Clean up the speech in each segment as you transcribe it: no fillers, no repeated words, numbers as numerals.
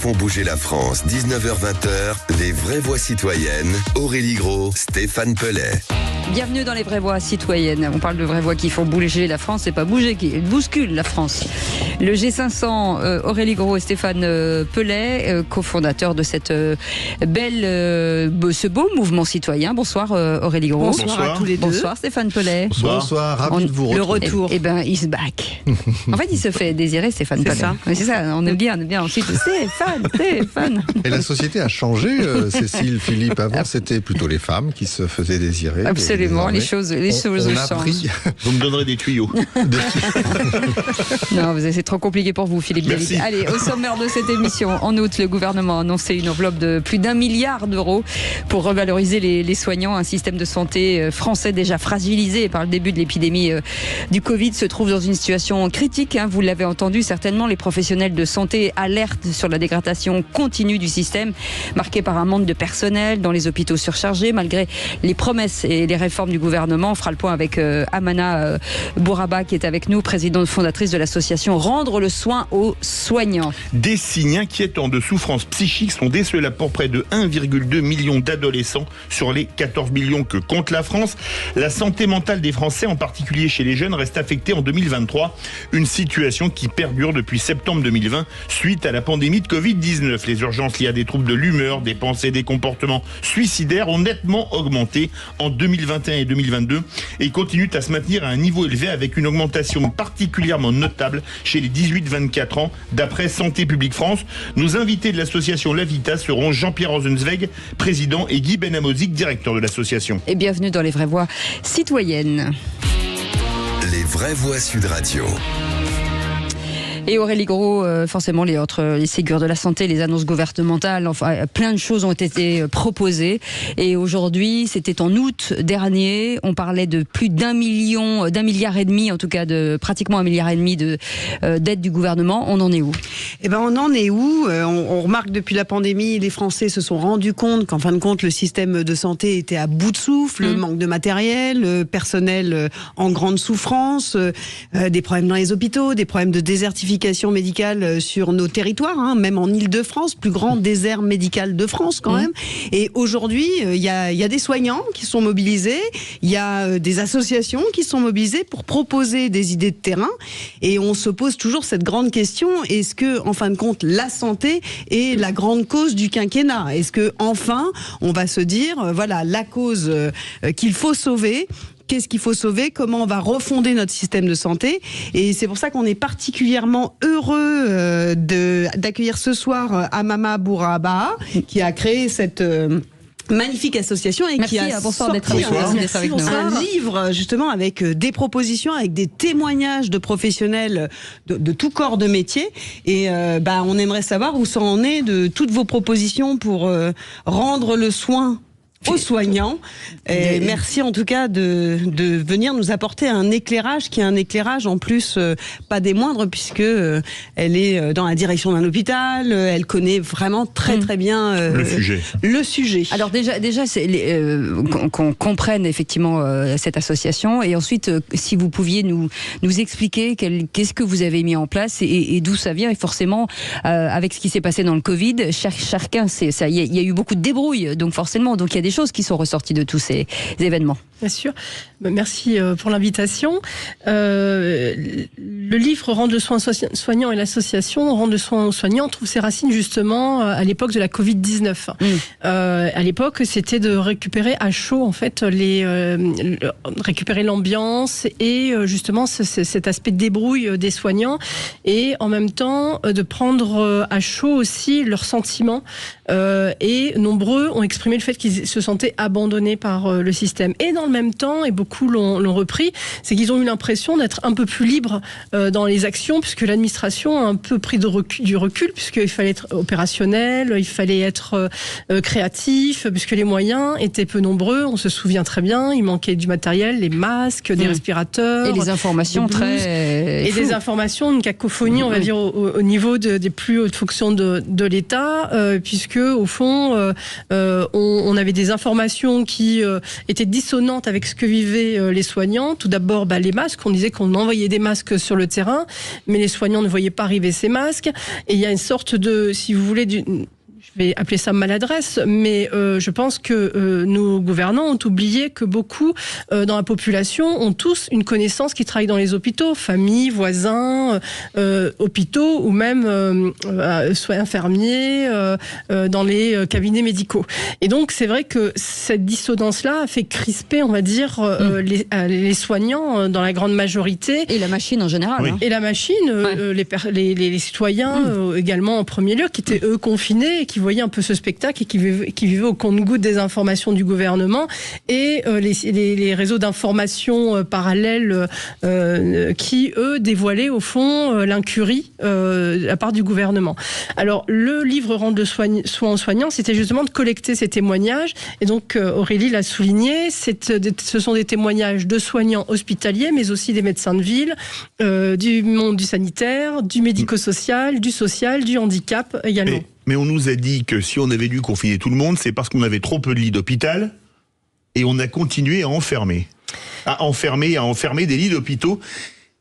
Font bouger la France, 19h-20h, les vraies voix citoyennes, Aurélie Gros, Stéphane Pellet. Bienvenue dans les vraies voix citoyennes. On parle de vraies voix qui font bouger la France, c'est pas bouger, qui bousculent la France. Le G500, Aurélie Gros et Stéphane Pellet, cofondateurs de cette ce beau mouvement citoyen. Bonsoir Aurélie Gros. Bonsoir à tous les deux. Bonsoir Stéphane Pellet. Bonsoir, ravi de vous retrouver. Le retour. He's back. En fait, il se fait désirer Stéphane Pellet. C'est ça, on aime bien ensuite Stéphane. Et la société a changé, Cécile, Philippe. Avant, c'était plutôt les femmes qui se faisaient désirer. Absolument, les choses changent. Vous me donnerez des tuyaux. Non, c'est trop compliqué pour vous, Philippe David. Allez, au sommaire de cette émission, en août, le gouvernement a annoncé une enveloppe de plus d'1 milliard d'euros pour revaloriser les soignants. Un système de santé français déjà fragilisé par le début de l'épidémie du Covid se trouve dans une situation critique. Vous l'avez entendu certainement, les professionnels de santé alertent sur la dégradation continue du système, marqué par un manque de personnel dans les hôpitaux surchargés, malgré les promesses et les réformes du gouvernement. On fera le point avec Amana Bouraba qui est avec nous, présidente fondatrice de l'association Rendre le soin aux soignants. Des signes inquiétants de souffrance psychique sont décelés pour près de 1,2 million d'adolescents sur les 14 millions que compte la France. La santé mentale des Français, en particulier chez les jeunes, reste affectée en 2023. Une situation qui perdure depuis septembre 2020 suite à la pandémie de Covid-19. Les urgences liées à des troubles de l'humeur, des pensées, des comportements suicidaires ont nettement augmenté en 2021 et 2022 et continuent à se maintenir à un niveau élevé avec une augmentation particulièrement notable chez les 18-24 ans d'après Santé publique France. Nos invités de l'association Lavita seront Jean-Pierre Rosenzweig, président, et Guy Benamozic, directeur de l'association. Et bienvenue dans les vraies voix citoyennes. Les vraies voix Sud Radio. Et Aurélie Gros, forcément, les Ségur de la santé, les annonces gouvernementales, enfin, plein de choses ont été proposées. Et aujourd'hui, c'était en août dernier, on parlait de plus d'1 milliard et demi, en tout cas de pratiquement 1,5 milliard d'aides du gouvernement. On en est où ? On en est où ? On remarque depuis la pandémie, les Français se sont rendus compte qu'en fin de compte, le système de santé était à bout de souffle, manque de matériel, personnel en grande souffrance, des problèmes dans les hôpitaux, des problèmes de désertification médicale sur nos territoires, même en Île-de-France, plus grand désert médical de France quand même. Et aujourd'hui, il y a des soignants qui sont mobilisés, il y a des associations qui sont mobilisées pour proposer des idées de terrain. Et on se pose toujours cette grande question, est-ce que, en fin de compte, la santé est la grande cause du quinquennat ? Est-ce que, enfin, on va se dire, voilà, la cause qu'il faut sauver ? Qu'est-ce qu'il faut sauver ? Comment on va refonder notre système de santé ? Et c'est pour ça qu'on est particulièrement heureux d'accueillir ce soir Amana Bouraba, qui a créé cette magnifique association et qui a sorti un livre justement avec des propositions, avec des témoignages de professionnels de tout corps de métier. Et on aimerait savoir où ça en est de toutes vos propositions pour rendre le soin aux soignants. Et merci en tout cas de venir nous apporter un éclairage qui est un éclairage en plus pas des moindres, puisque elle est dans la direction d'un hôpital, elle connaît vraiment très bien le sujet. Alors déjà c'est qu'on comprenne effectivement cette association, et ensuite si vous pouviez nous expliquer qu'est-ce que vous avez mis en place et d'où ça vient. Et forcément avec ce qui s'est passé dans le Covid, chacun il y a eu beaucoup de débrouilles, donc forcément il y a des choses qui sont ressorties de tous ces événements. Bien sûr. Merci pour l'invitation. Le livre Rendre le soin aux soignants et l'association Rendre le soin aux soignants trouve ses racines justement à l'époque de la Covid-19. À l'époque, c'était de récupérer à chaud en fait récupérer l'ambiance et justement cet aspect de débrouille des soignants, et en même temps de prendre à chaud aussi leurs sentiments. Et nombreux ont exprimé le fait qu'ils se sentaient abandonnés par le système. Et dans le même temps, et beaucoup l'ont repris, c'est qu'ils ont eu l'impression d'être un peu plus libres dans les actions, puisque l'administration a un peu pris du recul, puisqu'il fallait être opérationnel, il fallait être créatif, puisque les moyens étaient peu nombreux. On se souvient très bien, il manquait du matériel, les masques, des respirateurs. Et les informations des informations, une cacophonie, on va dire, au niveau des plus hautes fonctions de l'État, puisque au fond, on avait des informations qui étaient dissonantes étonnante avec ce que vivaient les soignants. Tout d'abord, les masques. On disait qu'on envoyait des masques sur le terrain, mais les soignants ne voyaient pas arriver ces masques. Et il y a une sorte de, si vous voulez, je vais appeler ça maladresse, mais je pense que nos gouvernants ont oublié que beaucoup dans la population ont tous une connaissance qui travaille dans les hôpitaux, famille, voisins, hôpitaux ou même soit infirmiers dans les cabinets médicaux. Et donc c'est vrai que cette dissonance-là a fait crisper, on va dire, les soignants dans la grande majorité. Et la machine en général. Oui. Et la machine, les citoyens également en premier lieu, qui étaient eux confinés et qui voyaient un peu ce spectacle et qui vivaient au compte-gouttes des informations du gouvernement et les réseaux d'information parallèles qui, eux, dévoilaient au fond l'incurie de la part du gouvernement. Alors, le livre Rendre le soin aux soignants, c'était justement de collecter ces témoignages. Et donc, Aurélie l'a souligné, ce sont des témoignages de soignants hospitaliers, mais aussi des médecins de ville, du monde du sanitaire, du médico-social, du handicap également. Mais on nous a dit que si on avait dû confiner tout le monde, c'est parce qu'on avait trop peu de lits d'hôpital et on a continué à enfermer des lits d'hôpitaux.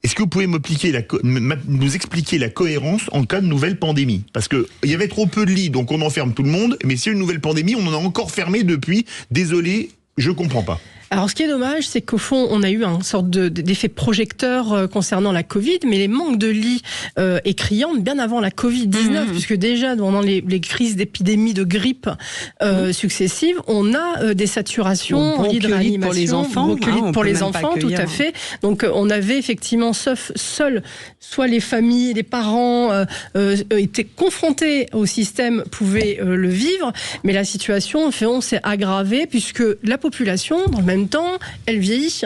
Est-ce que vous pouvez nous expliquer la cohérence en cas de nouvelle pandémie? Parce qu'il y avait trop peu de lits, donc on enferme tout le monde, mais s'il y a une nouvelle pandémie, on en a encore fermé depuis. Désolé, je comprends pas. Alors, ce qui est dommage, c'est qu'au fond, on a eu une sorte d'effet projecteur concernant la Covid, mais les manques de lits est criant bien avant la Covid-19, puisque déjà, pendant les crises d'épidémie de grippe successives, on a des saturations en lits de réanimation. Pour les enfants. Pour les enfants, tout à fait. Donc, on avait effectivement seuls, soit les familles, les parents étaient confrontés au système, pouvaient le vivre, mais la situation, s'est aggravée, puisque la population, dans le même temps, elle vieillit.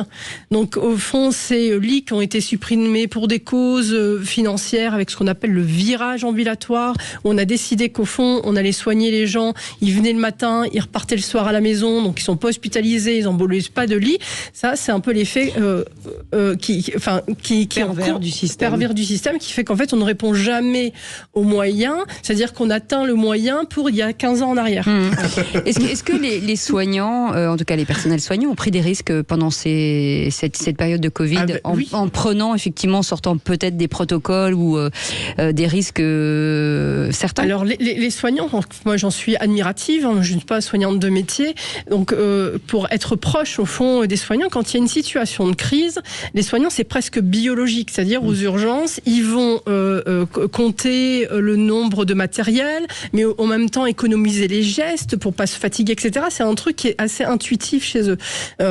Donc, au fond, ces lits qui ont été supprimés pour des causes financières avec ce qu'on appelle le virage ambulatoire. On a décidé qu'au fond, on allait soigner les gens. Ils venaient le matin, ils repartaient le soir à la maison, donc ils sont pas hospitalisés, ils n'embolisent pas de lit. Ça, c'est un peu l'effet pervers du système, qui fait qu'en fait, on ne répond jamais aux moyens. C'est-à-dire qu'on atteint le moyen pour il y a 15 ans en arrière. Est-ce que les soignants, en tout cas les personnels soignants, ont pris des risques pendant cette période de Covid, en prenant effectivement, sortant peut-être des protocoles ou des risques certains? Alors les soignants, moi j'en suis admirative, je ne suis pas soignante de métier, donc pour être proche au fond des soignants, quand il y a une situation de crise, les soignants c'est presque biologique, c'est-à-dire aux urgences, ils vont compter le nombre de matériel, mais en même temps économiser les gestes pour pas se fatiguer, etc. C'est un truc qui est assez intuitif chez eux.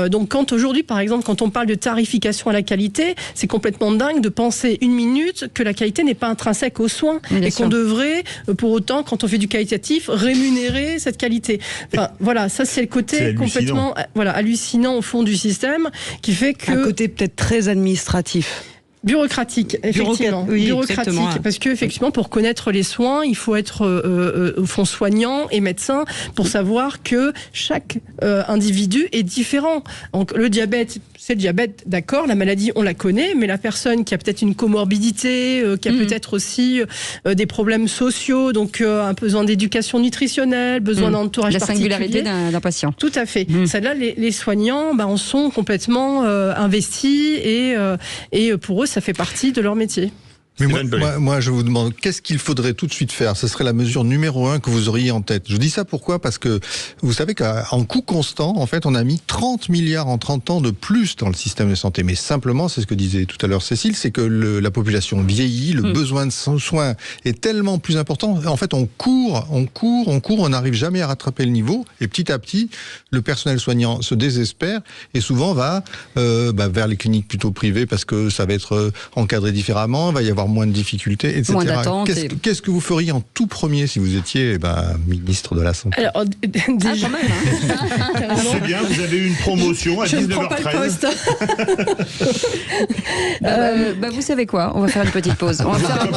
Donc quand aujourd'hui, par exemple, quand on parle de tarification à la qualité, c'est complètement dingue de penser une minute que la qualité n'est pas intrinsèque aux soins et qu'on devrait, pour autant, quand on fait du qualitatif, rémunérer cette qualité. Enfin, voilà, ça c'est le côté complètement hallucinant au fond du système qui fait que... Un côté peut-être très administratif. Bureaucratique, effectivement. Bureaucratique, parce que effectivement, pour connaître les soins, il faut être au fond soignant et médecin pour savoir que chaque individu est différent. Donc le diabète, c'est le diabète, d'accord, la maladie, on la connaît, mais la personne qui a peut-être une comorbidité, qui a peut-être aussi des problèmes sociaux, donc un besoin d'éducation nutritionnelle, besoin d'entourage particulier. La singularité d'un patient. Tout à fait. Celle-là, les soignants en sont complètement investis et pour eux, ça fait partie de leur métier. Mais moi, je vous demande, qu'est-ce qu'il faudrait tout de suite faire? Ce serait la mesure numéro 1 que vous auriez en tête. Je dis ça pourquoi? Parce que vous savez qu'en coût constant, en fait, on a mis 30 milliards en 30 ans de plus dans le système de santé. Mais simplement, c'est ce que disait tout à l'heure Cécile, c'est que la population vieillit, le besoin de soins est tellement plus important. En fait, on court, on n'arrive jamais à rattraper le niveau. Et petit à petit, le personnel soignant se désespère et souvent va vers les cliniques plutôt privées parce que ça va être encadré différemment, il va y avoir moins de difficultés, etc. Moins d'attente. Qu'est-ce que vous feriez en tout premier si vous étiez ministre de la Santé? Alors, déjà, c'est bien, vous avez eu une promotion à 19h13. Vous savez quoi? On va faire une petite pause. On va faire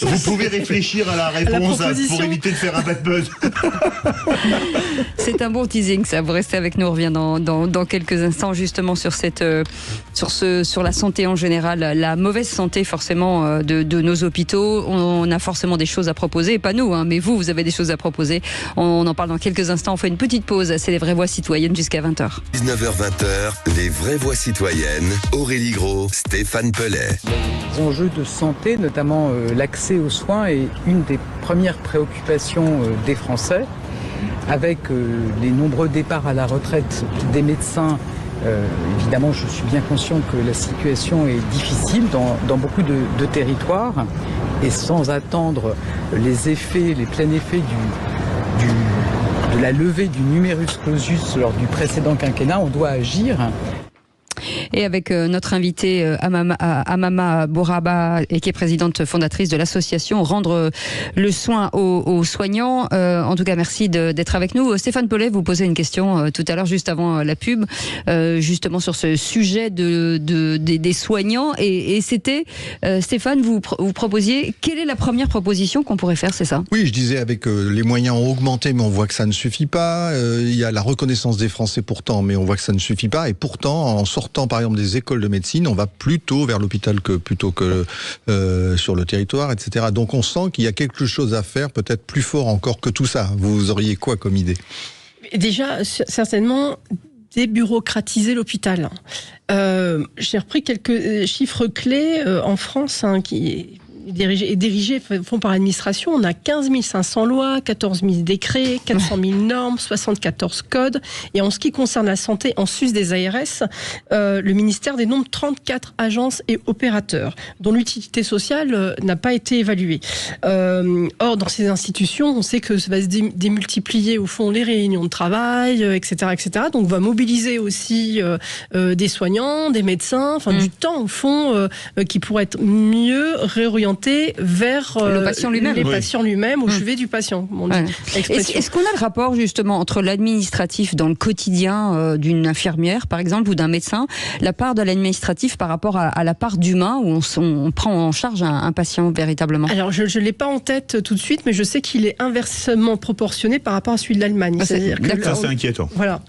vous pouvez réfléchir à la réponse pour éviter de faire un bad buzz. C'est un bon teasing, ça. Vous restez avec nous. On revient dans quelques instants justement sur la santé en général. La mauvaise santé, forcément, financement de nos hôpitaux. On a forcément des choses à proposer, pas nous, mais vous avez des choses à proposer. On en parle dans quelques instants. On fait une petite pause. C'est les vraies voix citoyennes jusqu'à 20h. 19h-20h, les vraies voix citoyennes. Aurélie Gros, Stéphane Pellet. Les enjeux de santé, notamment l'accès aux soins, est une des premières préoccupations des Français. Avec les nombreux départs à la retraite des médecins, évidemment, je suis bien conscient que la situation est difficile dans beaucoup de territoires. Et sans attendre les pleins effets de la levée du numerus clausus lors du précédent quinquennat, on doit agir. Et avec notre invitée Amama Bouraba, et qui est présidente fondatrice de l'association Rendre le soin aux soignants. En tout cas, merci d'être avec nous. Stéphane Pellet vous posait une question tout à l'heure, juste avant la pub, justement sur ce sujet des soignants. Et c'était, Stéphane, vous proposiez, quelle est la première proposition qu'on pourrait faire, c'est ça? Oui, je disais avec les moyens ont augmenté, mais on voit que ça ne suffit pas. Il y a la reconnaissance des Français pourtant, mais on voit que ça ne suffit pas. Et pourtant, en sortant par exemple des écoles de médecine, on va plutôt vers l'hôpital plutôt que sur le territoire, etc. Donc on sent qu'il y a quelque chose à faire, peut-être plus fort encore que tout ça. Vous auriez quoi comme idée? Déjà, certainement débureaucratiser l'hôpital. J'ai repris quelques chiffres clés en France qui dirigés font par l'administration. On a 15 500 lois, 14 000 décrets, 400 000 normes, 74 codes. Et en ce qui concerne la santé, en sus des ARS, le ministère dénombre 34 agences et opérateurs, dont l'utilité sociale n'a pas été évaluée. Or, dans ces institutions, on sait que ça va se démultiplier, au fond, les réunions de travail, etc., etc. Donc, on va mobiliser aussi des soignants, des médecins, du temps, au fond, qui pourrait être mieux réorienté vers le patient lui-même. Les patients lui-même, au chevet du patient. Est-ce qu'on a le rapport justement entre l'administratif dans le quotidien d'une infirmière, par exemple, ou d'un médecin, la part de l'administratif par rapport à la part d'humain, où on prend en charge un patient véritablement? Alors, je ne l'ai pas en tête tout de suite, mais je sais qu'il est inversement proportionné par rapport à celui de l'Allemagne. Ça, c'est inquiétant. Voilà.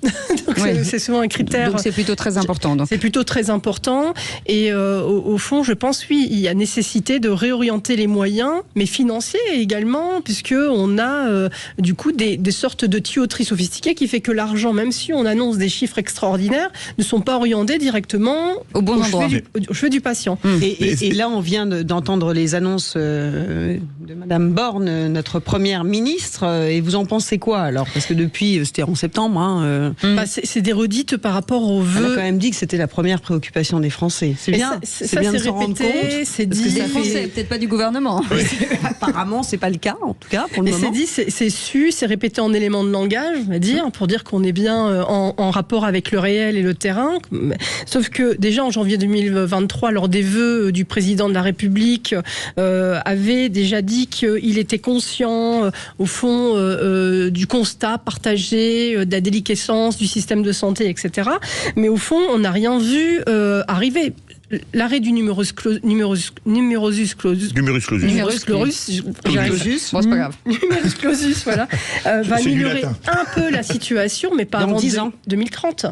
C'est souvent un critère. Donc, c'est plutôt très important. C'est plutôt très important. Et au fond, je pense, oui, il y a nécessité de réorienter les moyens, mais financiers également, puisqu'on a du coup des sortes de tuyauteries sophistiquées qui fait que l'argent, même si on annonce des chiffres extraordinaires, ne sont pas orientés directement au bon endroit, au chevet du patient. Et là, on vient d'entendre les annonces de Madame Borne, notre première ministre, et vous en pensez quoi alors? Parce que depuis, c'était en septembre. C'est des redites par rapport aux vœux. Elle a quand même dit que c'était la première préoccupation des Français. C'est bien, c'est bien de s'en rendre compte. C'est dit des Français, peut-être pas du gouvernement. Oui. Apparemment, c'est pas le cas, en tout cas, pour le moment. C'est su, c'est répété en éléments de langage, on va dire, pour dire qu'on est bien en rapport avec le réel et le terrain. Sauf que déjà en janvier 2023, lors des vœux du président de la République, avait déjà dit qu'il était conscient, au fond, du constat partagé, de la déliquescence du système de santé, etc. Mais au fond, on n'a rien vu arriver. L'arrêt du numerus clausus, voilà, va améliorer un peu la situation, mais pas avant 2030.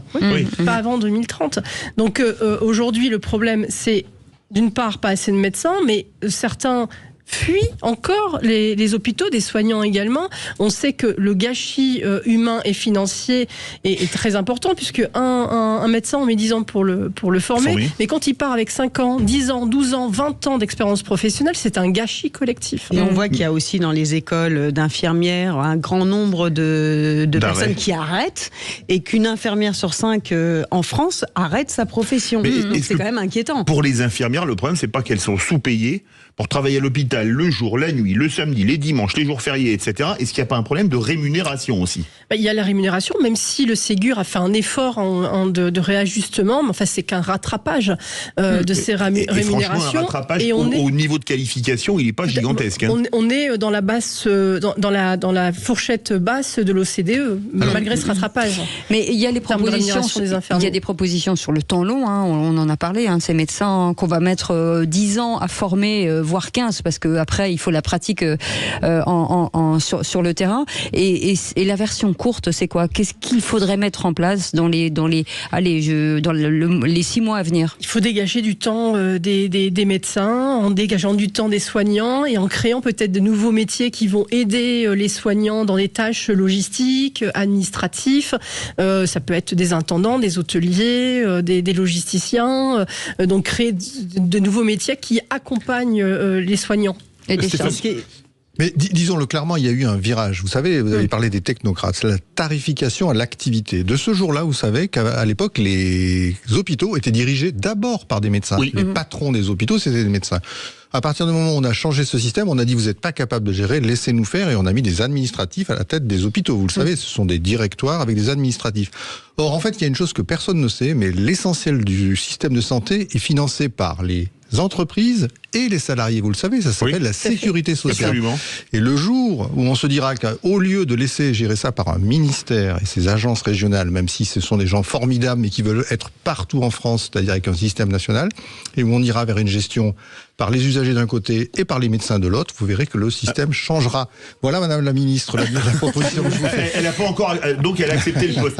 Pas avant 2030. Donc aujourd'hui, le problème, c'est d'une part pas assez de médecins, mais certains fuient encore les hôpitaux, des soignants également. On sait que le gâchis humain et financier est très important, puisque un médecin, on met 10 ans pour le former, mais quand il part avec 5 ans, 10 ans, 12 ans, 20 ans d'expérience professionnelle, c'est un gâchis collectif. Et on voit qu'il y a aussi dans les écoles d'infirmières un grand nombre de personnes qui arrêtent, et qu'une infirmière sur 5 en France arrête sa profession. Donc c'est quand même inquiétant. Pour les infirmières, le problème, c'est pas qu'elles sont sous-payées pour travailler à l'hopital le jour, la nuit, le samedi, les dimanches, les jours fériés, etc. Est-ce qu'il n'y a pas un problème de rémunération aussi? Il y a la rémunération, même si le Ségur a fait un effort de réajustement, mais enfin c'est qu'un rattrapage de ces rémunérations. Franchement, un rattrapage au niveau de qualification, il n'est pas gigantesque. On est dans la basse, dans la fourchette basse de l'OCDE, malgré ce rattrapage. Mais il y a les propositions, il y a des propositions sur le temps long. On en a parlé, ces médecins qu'on va mettre 10 ans à former. voire 15, parce que après il faut la pratique sur le terrain. Et la version courte, c'est quoi? Qu'est-ce qu'il faudrait mettre en place dans les 6 mois à venir? Il faut dégager du temps des médecins, en dégageant du temps des soignants et en créant peut-être de nouveaux métiers qui vont aider les soignants dans des tâches logistiques, administratives. Ça peut être des intendants, des hôteliers, des logisticiens. Donc créer de nouveaux métiers qui accompagnent les soignants. Et des charges. Mais disons-le clairement, il y a eu un virage. Vous savez, vous avez parlé des technocrates, c'est la tarification à l'activité. De ce jour-là, vous savez qu'à l'époque, les hôpitaux étaient dirigés d'abord par des médecins. Oui. Les patrons des hôpitaux, c'était des médecins. À partir du moment où on a changé ce système, on a dit vous n'êtes pas capable de gérer, laissez-nous faire, et on a mis des administratifs à la tête des hôpitaux. Vous le savez, ce sont des directoires avec des administratifs. Or, en fait, il y a une chose que personne ne sait, mais l'essentiel du système de santé est financé par les entreprises et les salariés. Vous le savez, ça s'appelle la sécurité sociale. Absolument. Et le jour où on se dira qu'au lieu de laisser gérer ça par un ministère et ses agences régionales, même si ce sont des gens formidables mais qui veulent être partout en France, c'est-à-dire avec un système national, et où on ira vers une gestion par les usagers d'un côté et par les médecins de l'autre, vous verrez que le système changera. Voilà, Madame la Ministre, la proposition que je vous fais. Elle n'a pas encore... Donc, elle a accepté le poste.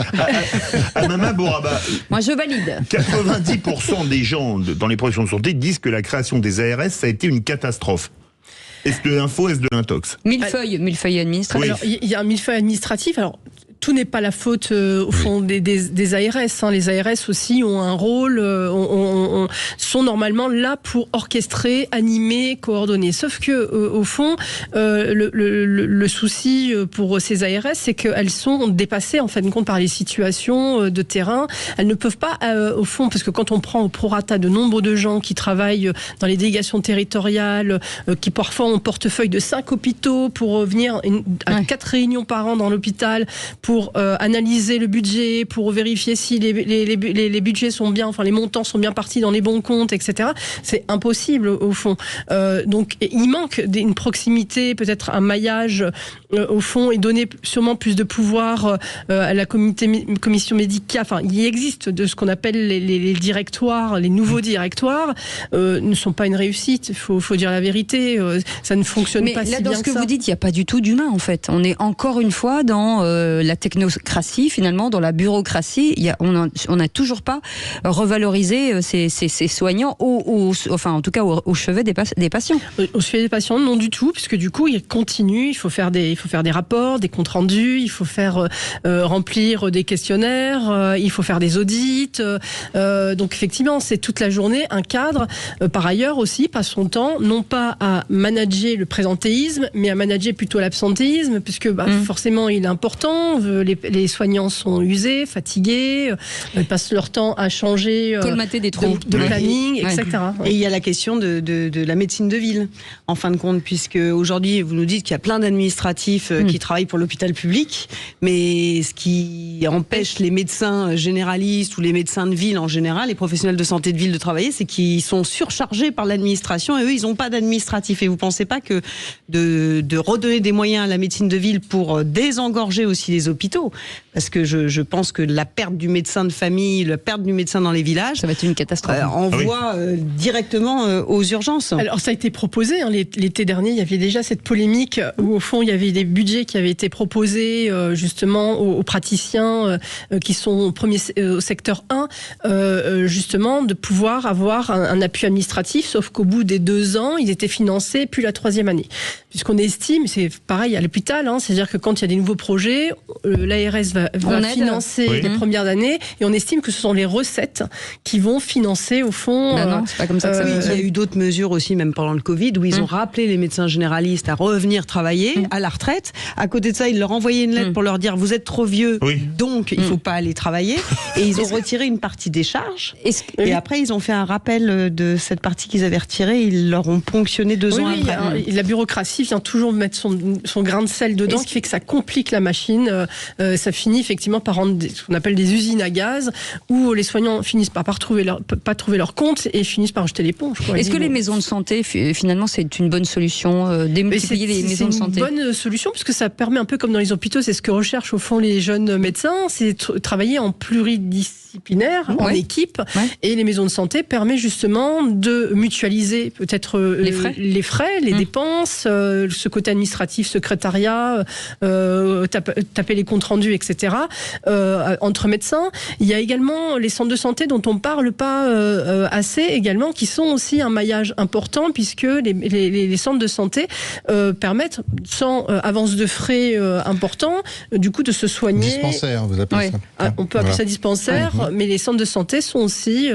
Mama Bouraba. Moi, je valide. 90% des gens dans les professions de santé disent que la création des ARS, ça a été une catastrophe. Est-ce de l'info, est-ce de l'intox? Millefeuille administratif. Oui. Alors, il y a un millefeuille administratif. Alors, tout n'est pas la faute au fond des ARS. Hein. Les ARS aussi ont un rôle, sont normalement là pour orchestrer, animer, coordonner. Sauf que au fond, le souci pour ces ARS, c'est qu'elles sont dépassées en fin de compte par les situations de terrain. Elles ne peuvent pas, au fond, parce que quand on prend au prorata de nombre de gens qui travaillent dans les délégations territoriales, qui parfois ont un portefeuille de 5 hôpitaux pour venir à 4 réunions par an dans l'hôpital, pour analyser le budget, pour vérifier si les budgets sont bien, enfin les montants sont bien partis dans les bons comptes, etc. C'est impossible au fond. Donc il manque une proximité, peut-être un maillage au fond, et donner sûrement plus de pouvoir à la commission médicale. Enfin, il existe de ce qu'on appelle les directoires, les nouveaux directoires ne sont pas une réussite. Il faut dire la vérité. Ça ne fonctionne pas si bien que ça. Mais là, dans ce que vous dites, il n'y a pas du tout d'humain en fait. On est encore une fois dans la technocratie, finalement, dans la bureaucratie. On n'a toujours pas revalorisé ces soignants, enfin en tout cas au chevet des patients. Au chevet des patients, non du tout, puisque du coup, ils continuent. Il faut faire des rapports, des comptes rendus, il faut faire remplir des questionnaires, il faut faire des audits. Donc effectivement, c'est toute la journée un cadre. Par ailleurs aussi, passe son temps, non pas à manager le présentéisme, mais à manager plutôt l'absentéisme, puisque forcément, il est important. Les soignants sont usés, fatigués, ils passent leur temps à changer colmater des trous de planning, etc. Et il y a la question de la médecine de ville, en fin de compte, puisque aujourd'hui, vous nous dites qu'il y a plein d'administratifs qui travaillent pour l'hôpital public, mais ce qui empêche les médecins généralistes ou les médecins de ville en général, les professionnels de santé de ville de travailler, c'est qu'ils sont surchargés par l'administration et eux, ils n'ont pas d'administratif. Et vous ne pensez pas que de redonner des moyens à la médecine de ville pour désengorger aussi les hôpitaux, parce que je pense que la perte du médecin de famille, la perte du médecin dans les villages, ça va être une catastrophe. Envoie directement aux urgences. Alors ça a été proposé, hein, l'été dernier, il y avait déjà cette polémique où au fond il y avait des budgets qui avaient été proposés justement aux praticiens qui sont au secteur 1, justement de pouvoir avoir un appui administratif, sauf qu'au bout des 2 ans, ils étaient financés puis la 3e année. Puisqu'on estime, c'est pareil à l'hôpital, hein, c'est-à-dire que quand il y a des nouveaux projets, l'ARS va financer les premières années et on estime que ce sont les recettes qui vont financer au fond. Non, c'est pas comme ça que ça il y a eu d'autres mesures aussi, même pendant le Covid, où ils ont rappelé les médecins généralistes à revenir travailler à la retraite. À côté de ça, ils leur envoyaient une lettre pour leur dire vous êtes trop vieux, donc il faut pas aller travailler. Et ils ont retiré une partie des charges. Et après, ils ont fait un rappel de cette partie qu'ils avaient retirée. Ils leur ont ponctionné 2 ans après. La bureaucratie vient toujours mettre son grain de sel dedans, ce qui fait que ça complique la machine. Ça finit effectivement par rendre ce qu'on appelle des usines à gaz, où les soignants finissent par pas trouver leur compte et finissent par jeter l'éponge. Est-ce que les maisons de santé, finalement, c'est une bonne solution, démultiplier les maisons de santé? C'est une bonne solution, parce que ça permet un peu comme dans les hôpitaux, c'est ce que recherchent au fond les jeunes médecins, c'est travailler en pluridisciplinarité. pluridisciplinaire, en équipe, et les maisons de santé permettent justement de mutualiser peut-être les frais, les dépenses, ce côté administratif, secrétariat, taper les comptes rendus, etc. Entre médecins. Il y a également les centres de santé dont on ne parle pas assez également, qui sont aussi un maillage important, puisque les centres de santé permettent, sans avance de frais important, du coup de se soigner. Dispensaire, vous appelez ça. On peut appeler ça dispensaire, mais les centres de santé sont aussi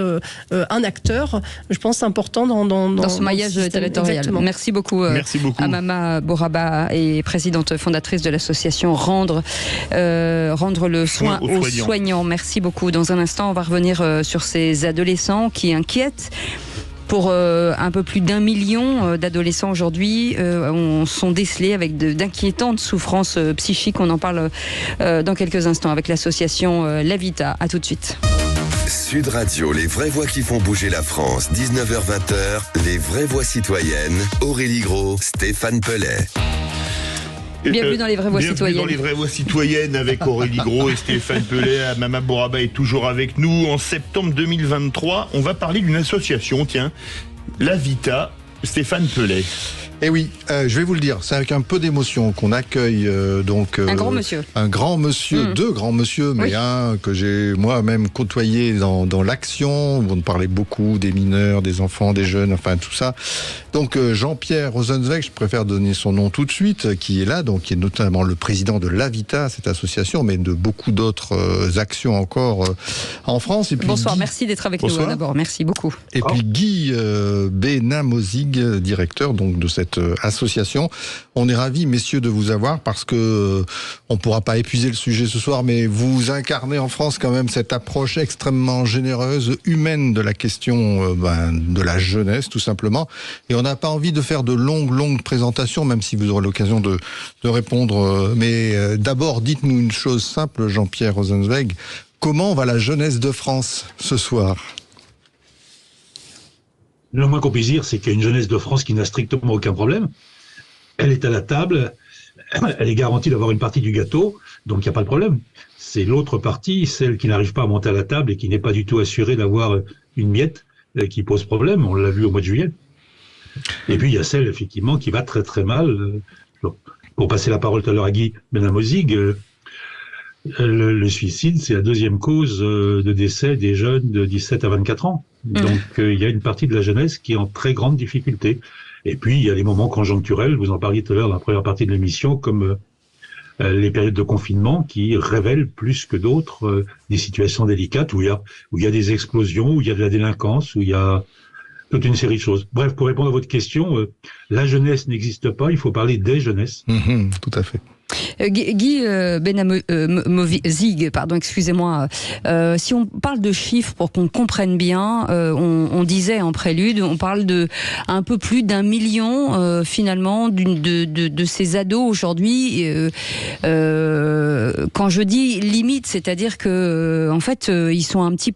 un acteur, je pense, important dans ce maillage territorial. Exactement. Merci beaucoup. Amama Bouraba est présidente fondatrice de l'association Rendre le soin aux soignants. Merci beaucoup. Dans un instant, on va revenir sur ces adolescents qui inquiètent. Pour un peu plus d'1 million d'adolescents aujourd'hui, sont décelés avec d'inquiétantes souffrances psychiques. On en parle dans quelques instants avec l'association Lavita. À tout de suite. Sud Radio, les vraies voix qui font bouger la France. 19h-20h, les vraies voix citoyennes. Aurélie Gros, Stéphane Pellet. Bienvenue dans les vraies voix citoyennes. Bienvenue dans les vraies voix citoyennes avec Aurélie Gros et Stéphane Pellet. Amama Bouraba est toujours avec nous. En septembre 2023, on va parler d'une association, Lavita. Stéphane Pellet. Eh oui, je vais vous le dire, c'est avec un peu d'émotion qu'on accueille un grand monsieur. Un grand monsieur, deux grands monsieur, mais un que j'ai moi-même côtoyé dans l'action, où on parlait beaucoup des mineurs, des enfants, des jeunes, enfin tout ça. Donc Jean-Pierre Rosenzweig, je préfère donner son nom tout de suite, qui est là, donc qui est notamment le président de Lavita, cette association, mais de beaucoup d'autres actions encore en France. Et puis bonsoir, merci d'être avec nous d'abord, merci beaucoup. Et puis Guy Benamozig, directeur donc de cette association. On est ravis, messieurs, de vous avoir parce que on ne pourra pas épuiser le sujet ce soir, mais vous incarnez en France quand même cette approche extrêmement généreuse, humaine de la question de la jeunesse, tout simplement. Et on n'a pas envie de faire de longues présentations, même si vous aurez l'occasion de répondre. Mais d'abord, dites-nous une chose simple, Jean-Pierre Rosenzweig. Comment va la jeunesse de France ce soir ? Le moins qu'on puisse dire, c'est qu'il y a une jeunesse de France qui n'a strictement aucun problème. Elle est à la table, elle est garantie d'avoir une partie du gâteau, donc il n'y a pas de problème. C'est l'autre partie, celle qui n'arrive pas à monter à la table et qui n'est pas du tout assurée d'avoir une miette, qui pose problème. On l'a vu au mois de juillet. Et puis il y a celle, effectivement, qui va très très mal. Pour passer la parole tout à l'heure à Guy Benamozig, le suicide, c'est la deuxième cause de décès des jeunes de 17 à 24 ans. Donc il y a une partie de la jeunesse qui est en très grande difficulté. Et puis il y a les moments conjoncturels, vous en parliez tout à l'heure dans la première partie de l'émission, comme les périodes de confinement qui révèlent plus que d'autres des situations délicates où il y a des explosions, où il y a de la délinquance, où il y a toute une série de choses. Bref, pour répondre à votre question, la jeunesse n'existe pas, il faut parler des jeunesses. Tout à fait. Guy Benamozig, excusez-moi. Si on parle de chiffres pour qu'on comprenne bien, on disait en prélude, on parle de un peu plus d'1 million finalement de ces ados aujourd'hui. Quand je dis limite, c'est-à-dire que en fait ils sont un petit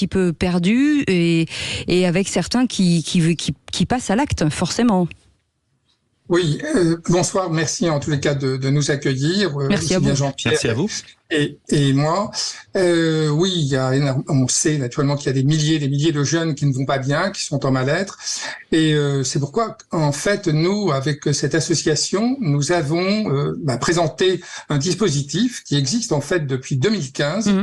peu perdus et avec certains qui passent à l'acte forcément. Oui, bonsoir, merci en tous les cas de nous accueillir. Merci à vous. Jean-Pierre merci à vous. Et moi. Oui, il y a on sait naturellement qu'il y a des milliers de jeunes qui ne vont pas bien, qui sont en mal-être. Et c'est pourquoi, en fait, nous, avec cette association, nous avons présenté un dispositif qui existe en fait depuis 2015.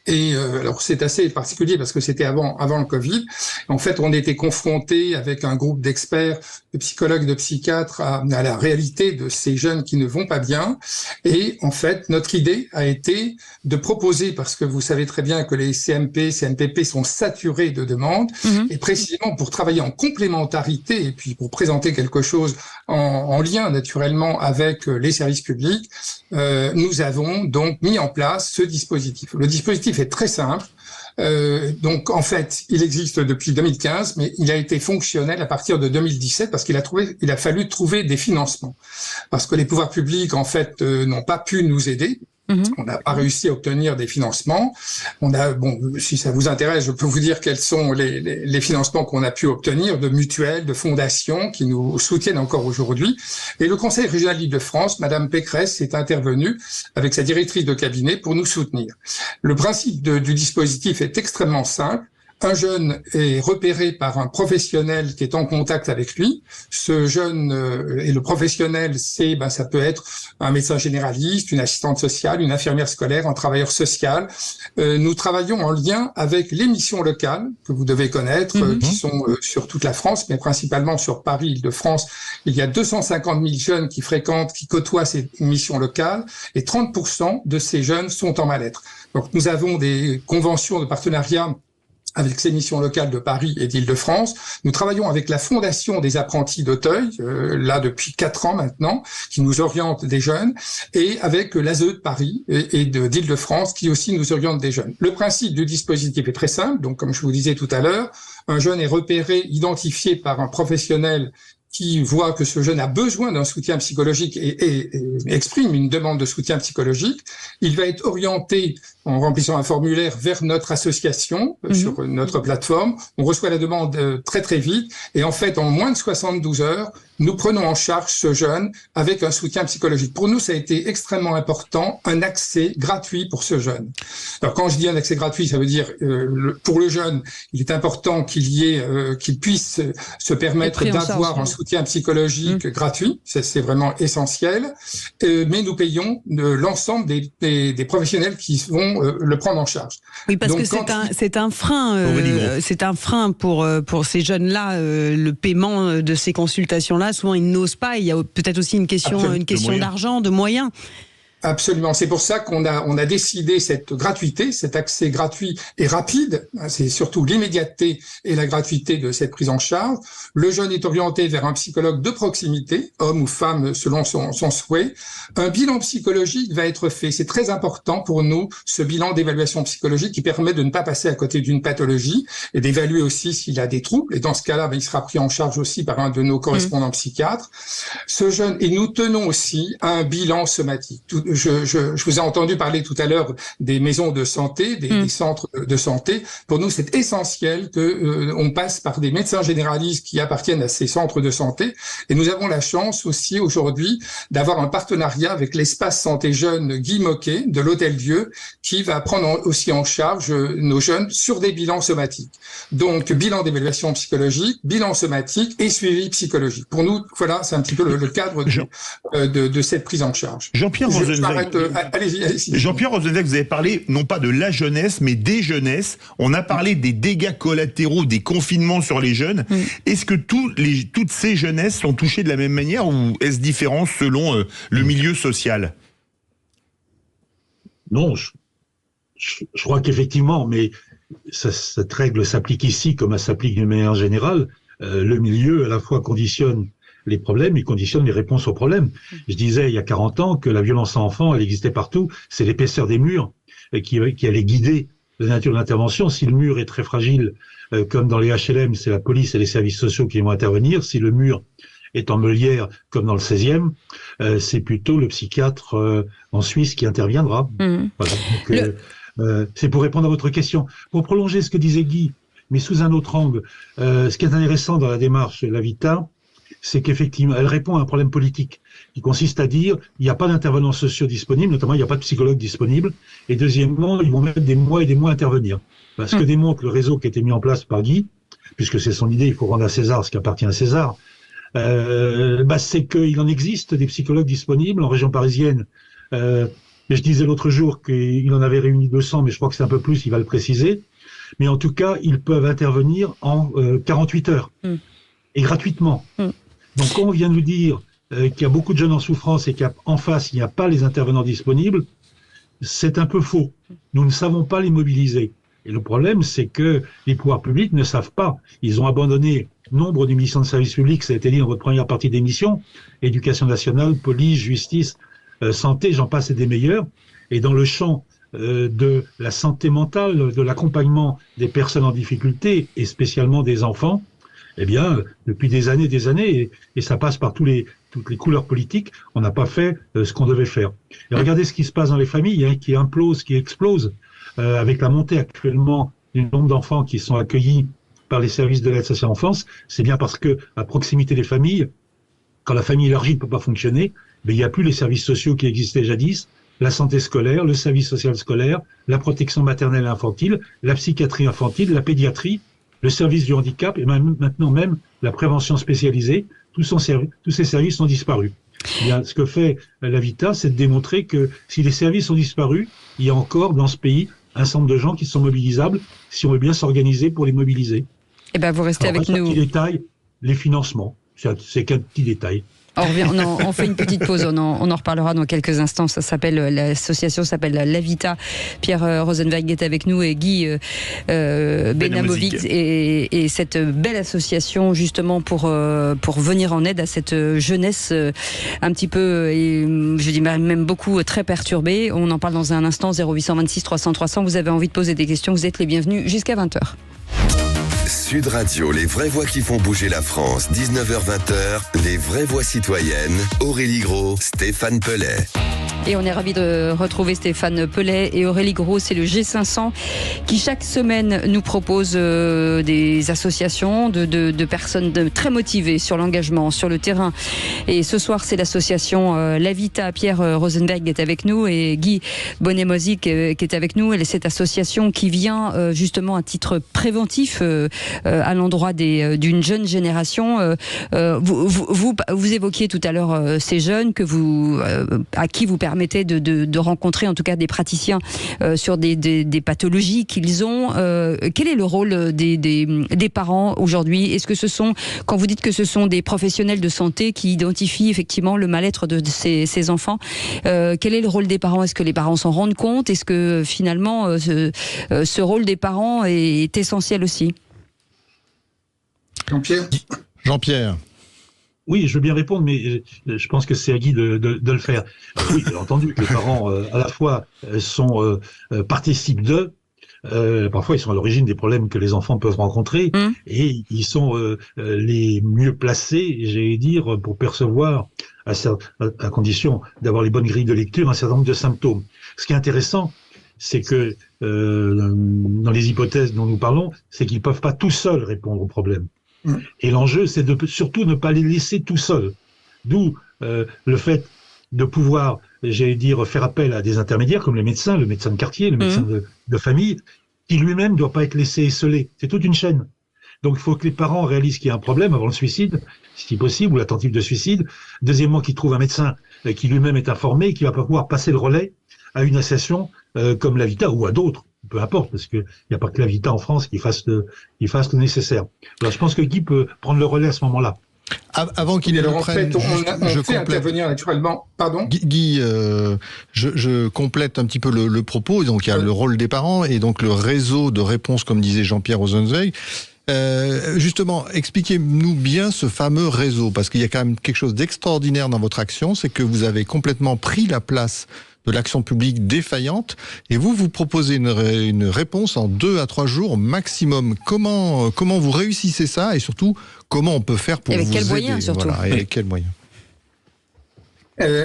Et alors c'est assez particulier parce que c'était avant le Covid. En fait, on était confrontés avec un groupe d'experts, de psychologues, de psychiatres à la réalité de ces jeunes qui ne vont pas bien. Et en fait, notre idée a été de proposer, parce que vous savez très bien que les CMP, CNPP sont saturés de demandes, et précisément pour travailler en complémentarité et puis pour présenter quelque chose en lien naturellement avec les services publics, nous avons donc mis en place ce dispositif. Le dispositif est très simple. Donc en fait, il existe depuis 2015, mais il a été fonctionnel à partir de 2017 parce qu'il a fallu trouver des financements. Parce que les pouvoirs publics en fait n'ont pas pu nous aider. On n'a pas réussi à obtenir des financements. Si ça vous intéresse, je peux vous dire quels sont les financements qu'on a pu obtenir de mutuelles, de fondations qui nous soutiennent encore aujourd'hui. Et le Conseil régional d'Île-de-France, Madame Pécresse, est intervenue avec sa directrice de cabinet pour nous soutenir. Le principe du dispositif est extrêmement simple. Un jeune est repéré par un professionnel qui est en contact avec lui. Ce jeune et le professionnel, ça peut être un médecin généraliste, une assistante sociale, une infirmière scolaire, un travailleur social. Nous travaillons en lien avec les missions locales que vous devez connaître, qui sont sur toute la France, mais principalement sur Paris, Île-de-France. Il y a 250 000 jeunes qui côtoient ces missions locales, et 30% de ces jeunes sont en mal-être. Donc nous avons des conventions de partenariat avec ces missions locales de Paris et d'Île-de-France. Nous travaillons avec la Fondation des apprentis d'Auteuil, là depuis 4 ans maintenant, qui nous oriente des jeunes, et avec l'ASE de Paris et d'Île-de-France, qui aussi nous oriente des jeunes. Le principe du dispositif est très simple. Donc, comme je vous disais tout à l'heure, un jeune est repéré, identifié par un professionnel qui voit que ce jeune a besoin d'un soutien psychologique et exprime une demande de soutien psychologique. Il va être orienté, en remplissant un formulaire, vers notre association, sur notre plateforme. On reçoit la demande très très vite, et en fait, en moins de 72 heures, nous prenons en charge ce jeune avec un soutien psychologique. Pour nous, ça a été extrêmement important, un accès gratuit pour ce jeune. Alors, quand je dis un accès gratuit, ça veut dire, pour le jeune, il est important qu'il puisse se permettre d'avoir un soutien psychologique gratuit. Ça, c'est vraiment essentiel. Mais nous payons l'ensemble des professionnels qui vont le prendre en charge. Oui, parce que c'est un frein pour ces jeunes-là, le paiement de ces consultations-là. Souvent, ils n'osent pas. Il y a peut-être aussi une question d'argent, de moyens. Absolument. C'est pour ça qu'on a décidé cette gratuité, cet accès gratuit et rapide. C'est surtout l'immédiateté et la gratuité de cette prise en charge. Le jeune est orienté vers un psychologue de proximité, homme ou femme selon son souhait. Un bilan psychologique va être fait. C'est très important pour nous, ce bilan d'évaluation psychologique qui permet de ne pas passer à côté d'une pathologie et d'évaluer aussi s'il a des troubles. Et dans ce cas-là, il sera pris en charge aussi par un de nos correspondants psychiatres. Ce jeune, et nous tenons aussi à un bilan somatique. Je vous ai entendu parler tout à l'heure des maisons de santé, des centres de santé. Pour nous, c'est essentiel que on passe par des médecins généralistes qui appartiennent à ces centres de santé. Et nous avons la chance aussi aujourd'hui d'avoir un partenariat avec l'espace santé jeune Guy Moquet de l'Hôtel-Dieu, qui va prendre aussi en charge nos jeunes sur des bilans somatiques. Donc, bilan d'évaluation psychologique, bilan somatique et suivi psychologique. Pour nous, voilà, c'est un petit peu le cadre de cette prise en charge. Jean-Pierre Rosenweg, vous avez parlé non pas de la jeunesse, mais des jeunesses. On a parlé des dégâts collatéraux, des confinements sur les jeunes. Est-ce que toutes ces jeunesses sont touchées de la même manière, ou est-ce différent selon le milieu social? Non, je crois qu'effectivement, mais cette règle s'applique ici comme elle s'applique d'une manière générale. Le milieu à la fois conditionne les problèmes, il conditionne les réponses aux problèmes. Je disais il y a 40 ans que la violence à enfants, elle existait partout. C'est l'épaisseur des murs qui allait guider la nature de l'intervention. Si le mur est très fragile, comme dans les HLM, c'est la police et les services sociaux qui vont intervenir. Si le mur est en meulière, comme dans le 16e, c'est plutôt le psychiatre en Suisse qui interviendra. Voilà. Donc, c'est pour répondre à votre question. Pour prolonger ce que disait Guy, mais sous un autre angle, ce qui est intéressant dans la démarche Lavita, c'est qu'effectivement, elle répond à un problème politique qui consiste à dire il n'y a pas d'intervenants sociaux disponibles, notamment il n'y a pas de psychologues disponibles, et deuxièmement, ils vont mettre des mois et des mois à intervenir. Parce que démontre le réseau qui a été mis en place par Guy, puisque c'est son idée, il faut rendre à César ce qui appartient à César, c'est qu'il en existe des psychologues disponibles en région parisienne. Je disais l'autre jour qu'il en avait réuni 200, mais je crois que c'est un peu plus, il va le préciser. Mais en tout cas, ils peuvent intervenir en 48 heures, et gratuitement. Donc, quand on vient nous dire qu'il y a beaucoup de jeunes en souffrance et qu'en face, il n'y a pas les intervenants disponibles, c'est un peu faux. Nous ne savons pas les mobiliser. Et le problème, c'est que les pouvoirs publics ne savent pas. Ils ont abandonné nombre de missions de service public, ça a été dit dans votre première partie d'émission, éducation nationale, police, justice, santé, j'en passe et des meilleurs. Et dans le champ de la santé mentale, de l'accompagnement des personnes en difficulté, et spécialement des enfants, Eh bien, depuis des années, et ça passe par toutes les couleurs politiques, on n'a pas fait ce qu'on devait faire. Et regardez ce qui se passe dans les familles, hein, qui implose, qui explose, avec la montée actuellement du nombre d'enfants qui sont accueillis par les services de l'aide sociale à l'enfance. C'est bien parce que à proximité des familles, quand la famille élargie ne peut pas fonctionner, il n'y a plus les services sociaux qui existaient jadis, la santé scolaire, le service social scolaire, la protection maternelle et infantile, la psychiatrie infantile, la pédiatrie, le service du handicap et maintenant même la prévention spécialisée. Tous ces services ont disparu. Bien, ce que fait la Vita, c'est de démontrer que si les services ont disparu, il y a encore dans ce pays un certain nombre de gens qui sont mobilisables si on veut bien s'organiser pour les mobiliser. Eh ben, vous restez avec nous. Un petit détail, les financements, c'est qu'un petit détail. On fait une petite pause, on en reparlera dans quelques instants. L'association s'appelle La Vita. Pierre Rosenberg est avec nous et Guy Benamovic et cette belle association justement pour venir en aide à cette jeunesse un petit peu, et je dis même beaucoup très perturbée. On en parle dans un instant. 0826 300 300. Vous avez envie de poser des questions, vous êtes les bienvenus jusqu'à 20h. Sud Radio, les vraies voix qui font bouger la France, 19h-20h, les vraies voix citoyennes, Aurélie Gros, Stéphane Pellet. Et on est ravis de retrouver Stéphane Pellet et Aurélie Gros. C'est le G500 qui chaque semaine nous propose des associations de personnes très motivées sur l'engagement, sur le terrain. Et ce soir, c'est l'association La Vita. Pierre Rosenberg est avec nous et Guy Benamovic qui est avec nous. Et cette association qui vient justement à titre préventif à l'endroit d'une jeune génération. Vous évoquiez tout à l'heure ces jeunes à qui vous permettez de rencontrer en tout cas des praticiens sur des pathologies qu'ils ont. Quel est le rôle des parents aujourd'hui? Est-ce que quand vous dites que ce sont des professionnels de santé qui identifient effectivement le mal-être de ces enfants, quel est le rôle des parents? Est-ce que les parents s'en rendent compte? Est-ce que finalement ce rôle des parents est essentiel aussi? Jean-Pierre. Oui, je veux bien répondre, mais je pense que c'est à Guy de le faire. Oui, bien entendu que les parents, à la fois, participent d'eux, parfois ils sont à l'origine des problèmes que les enfants peuvent rencontrer, et ils sont les mieux placés, j'allais dire, pour percevoir, à condition d'avoir les bonnes grilles de lecture, un certain nombre de symptômes. Ce qui est intéressant, c'est que dans les hypothèses dont nous parlons, c'est qu'ils ne peuvent pas tout seuls répondre aux problèmes. Et l'enjeu, c'est de surtout ne pas les laisser tout seuls. D'où le fait de pouvoir, j'allais dire, faire appel à des intermédiaires comme le médecin de quartier, le médecin de famille, qui lui-même ne doit pas être laissé esseulé. C'est toute une chaîne. Donc il faut que les parents réalisent qu'il y a un problème avant le suicide, si possible, ou la tentative de suicide. Deuxièmement, qu'ils trouvent un médecin qui lui-même est informé et qui va pouvoir passer le relais à une association comme la Vita ou à d'autres. Peu importe, parce qu'il n'y a pas que la Vita en France qui fasse le nécessaire. Alors, je pense que Guy peut prendre le relais à ce moment-là. Avant qu'il le prenne, on fait intervenir naturellement. Pardon, Guy, je complète un petit peu le propos. Donc il y a le rôle des parents et donc le réseau de réponse, comme disait Jean-Pierre Rosenberg. Justement, expliquez-nous bien ce fameux réseau, parce qu'il y a quand même quelque chose d'extraordinaire dans votre action, c'est que vous avez complètement pris la place de l'action publique défaillante, et vous proposez une réponse en 2 à 3 jours maximum. Comment vous réussissez ça, et surtout, comment on peut faire pour vous aider? Avec quels moyens, surtout. Voilà, et avec quels moyens?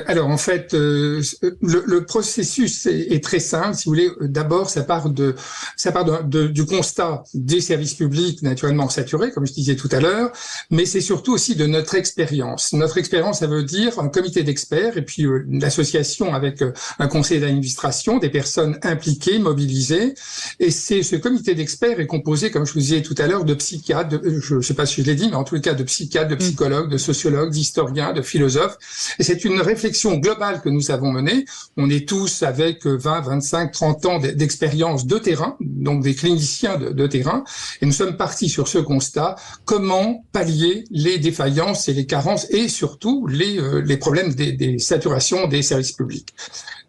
Alors en fait, le processus est très simple. Si vous voulez, d'abord ça part du constat des services publics naturellement saturés, comme je disais tout à l'heure, mais c'est surtout aussi de notre expérience. Notre expérience, ça veut dire un comité d'experts et puis l'association avec un conseil d'administration, des personnes impliquées, mobilisées. Et ce comité d'experts est composé, comme je vous disais tout à l'heure, de psychiatres, je ne sais pas si je l'ai dit, mais en tous les cas de psychiatres, de psychologues, de sociologues, d'historiens, de philosophes. Et c'est une réflexion globale que nous avons menée. On est tous avec 20, 25, 30 ans d'expérience de terrain, donc des cliniciens de terrain, et nous sommes partis sur ce constat: comment pallier les défaillances et les carences et surtout les problèmes des saturations des services publics.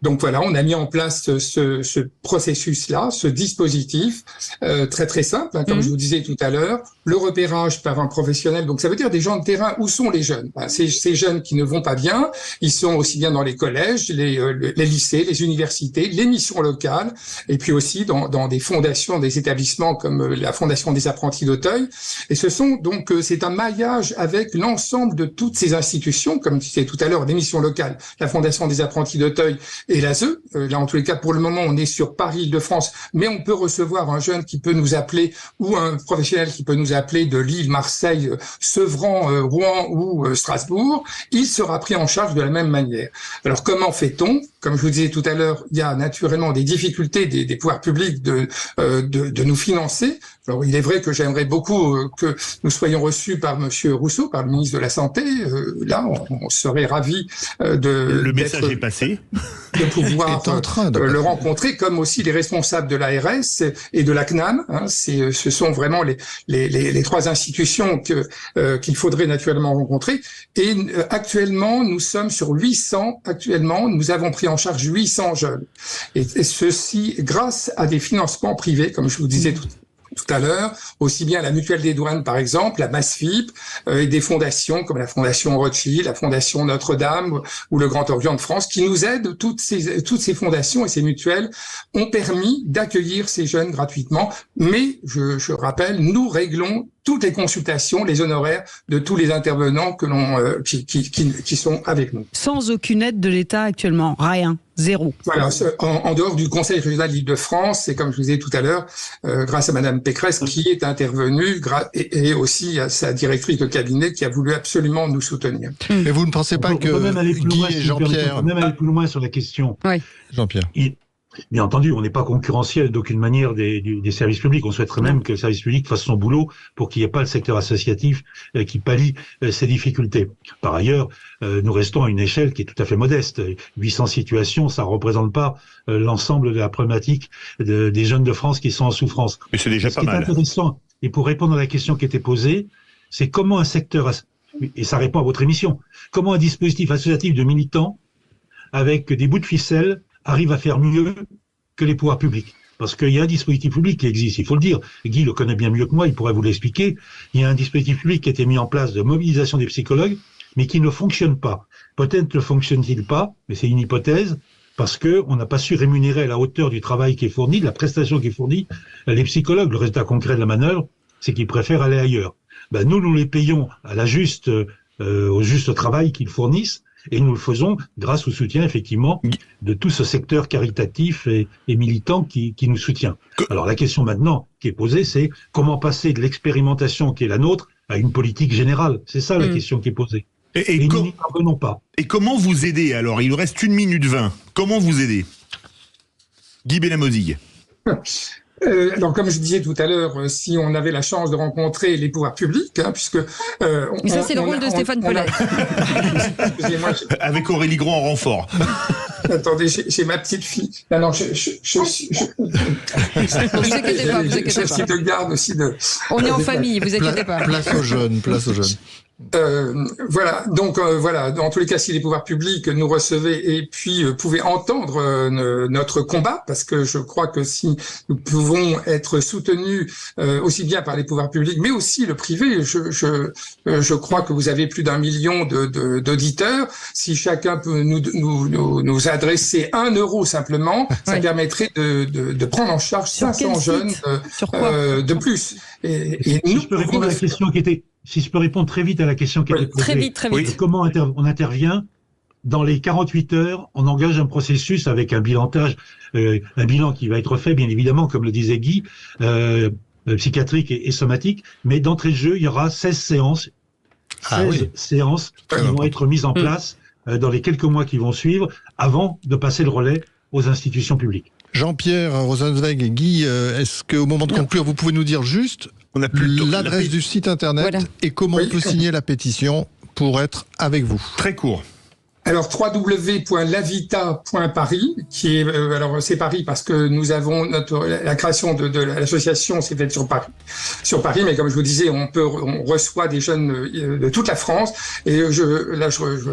Donc voilà, on a mis en place ce processus-là, ce dispositif très très simple, comme je vous disais tout à l'heure, le repérage par un professionnel. Donc ça veut dire des gens de terrain. Où sont les jeunes? Ces jeunes qui ne vont pas bien, ils sont aussi bien dans les collèges, les lycées, les universités, les missions locales, et puis aussi dans des fondations, des établissements comme la Fondation des apprentis d'Auteuil. Et ce sont donc c'est un maillage avec l'ensemble de toutes ces institutions, comme je disais tout à l'heure, les missions locales, la Fondation des apprentis d'Auteuil et l'ASE. Là, en tous les cas, pour le moment, on est sur Paris-Île-de-France, mais on peut recevoir un jeune qui peut nous appeler ou un professionnel qui peut nous appeler de Lille, Marseille, Sevran, Rouen ou Strasbourg. Il sera pris en charge de la même manière. Alors, comment fait-on? Comme je vous disais tout à l'heure, il y a naturellement des difficultés des pouvoirs publics de nous financer. Alors, il est vrai que j'aimerais beaucoup que nous soyons reçus par Monsieur Rousseau, par le ministre de la Santé. Là, on serait ravis le message est passé. De pouvoir le rencontrer, comme aussi les responsables de l'ARS et de la CNAM. Ce sont vraiment les trois institutions qu'il faudrait naturellement rencontrer. Et actuellement, nous sommes sur 800. Actuellement, nous avons pris en charge 800 jeunes. Et ceci grâce à des financements privés, comme je vous disais tout à l'heure, aussi bien la Mutuelle des Douanes par exemple, la MASFIP, et des fondations comme la Fondation Rothschild, la Fondation Notre-Dame ou le Grand Orient de France qui nous aident. Toutes ces fondations et ces mutuelles ont permis d'accueillir ces jeunes gratuitement, mais je rappelle, nous réglons toutes les consultations, les honoraires de tous les intervenants qui sont avec nous. Sans aucune aide de l'État actuellement, rien. Zéro. Voilà, en dehors du Conseil régional d'Île-de-France, c'est comme je vous disais tout à l'heure, grâce à Madame Pécresse qui est intervenue et aussi à sa directrice de cabinet qui a voulu absolument nous soutenir. Mais vous ne pensez pas que Guy et Jean-Pierre... On peut même aller plus loin sur la question. Oui. Jean-Pierre. Bien entendu, on n'est pas concurrentiel d'aucune manière des services publics. On souhaiterait même que le service public fasse son boulot pour qu'il n'y ait pas le secteur associatif qui pallie ces difficultés. Par ailleurs, nous restons à une échelle qui est tout à fait modeste. 800 situations, ça ne représente pas l'ensemble de la problématique des jeunes de France qui sont en souffrance. Mais c'est déjà pas mal. Ce qui est intéressant, et pour répondre à la question qui était posée, c'est comment un secteur, et ça répond à votre émission, comment un dispositif associatif de militants, avec des bouts de ficelle, arrive à faire mieux que les pouvoirs publics. Parce qu'il y a un dispositif public qui existe, il faut le dire. Guy le connaît bien mieux que moi, il pourrait vous l'expliquer. Il y a un dispositif public qui a été mis en place de mobilisation des psychologues, mais qui ne fonctionne pas. Peut-être ne fonctionne-t-il pas, mais c'est une hypothèse, parce que on n'a pas su rémunérer à la hauteur du travail qui est fourni, de la prestation qui est fournie, les psychologues. Le résultat concret de la manœuvre, c'est qu'ils préfèrent aller ailleurs. Nous les payons à au juste travail qu'ils fournissent, et nous le faisons grâce au soutien, effectivement, de tout ce secteur caritatif et militant qui nous soutient. Alors la question maintenant qui est posée, c'est comment passer de l'expérimentation qui est la nôtre à une politique générale. C'est ça la question qui est posée. Et nous n'y parvenons pas. Et comment vous aider alors? Il nous reste 1 minute 20. Comment vous aider? Guy Benamozig. Alors, comme je disais tout à l'heure, si on avait la chance de rencontrer les pouvoirs publics, puisque... Mais ça, c'est le rôle de Stéphane Pellet. Excusez-moi. Avec Aurélie Gros en renfort. Attendez, j'ai ma petite fille. Non, vous inquiétez pas, vous inquiétez pas. De garde aussi On est en famille, vous inquiétez pas. Place aux jeunes. Voilà, dans tous les cas, si les pouvoirs publics nous recevaient et puis pouvaient entendre notre combat, parce que je crois que si nous pouvons être soutenus aussi bien par les pouvoirs publics, mais aussi le privé, je crois que vous avez plus d'1 million d'auditeurs. Si chacun peut nous adresser 1 euro simplement, ça permettrait de prendre en charge 500 jeunes de plus. Et si je peux répondre à la question qui était... Si je peux répondre très vite à la question qui a été posée. Très vite. Oui. Comment on intervient? Dans les 48 heures, on engage un processus avec un bilantage, un bilan qui va être fait, bien évidemment, comme le disait Guy, psychiatrique et somatique. Mais d'entrée de jeu, il y aura 16 séances. 16 séances qui vont être mises en place dans les quelques mois qui vont suivre avant de passer le relais aux institutions publiques. Jean-Pierre Rosenzweig et Guy, est-ce qu'au moment de conclure, vous pouvez nous dire juste l'adresse du site internet et comment on peut signer la pétition pour être avec vous? Très court. Alors www.lavita.paris, qui est alors c'est Paris parce que nous avons la création de l'association, c'est fait sur Paris, mais comme je vous disais, on reçoit des jeunes de toute la France, et je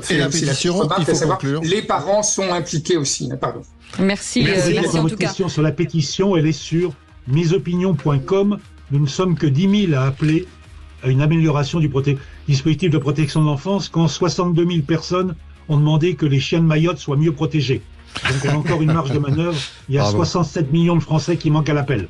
fais la aussi pétition, la remarque, il faut savoir, conclure. les parents sont impliqués aussi. Pardon. Merci en tout cas. Question sur la pétition, elle est sur mesopinions.com. Nous ne sommes que 10 000 à appeler à une amélioration du dispositif de protection de l'enfance, quand 62 000 personnes ont demandé que les chiens de Mayotte soient mieux protégés. Donc on a encore une marge de manœuvre. Il y a 67 millions de Français qui manquent à l'appel.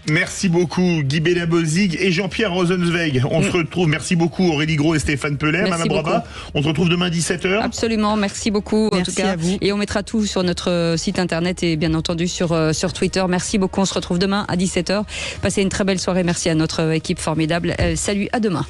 Merci beaucoup Guy Bella-Bozig et Jean-Pierre Rosenzweig. On se retrouve. Merci beaucoup Aurélie Gros et Stéphane Pellet. Madame Braba, on se retrouve demain 17h. Absolument, merci beaucoup. Merci en tout cas. à vous. Et on mettra tout sur notre site internet et bien entendu sur Twitter. Merci beaucoup. On se retrouve demain à 17h. Passez une très belle soirée. Merci à notre équipe formidable. Salut, à demain.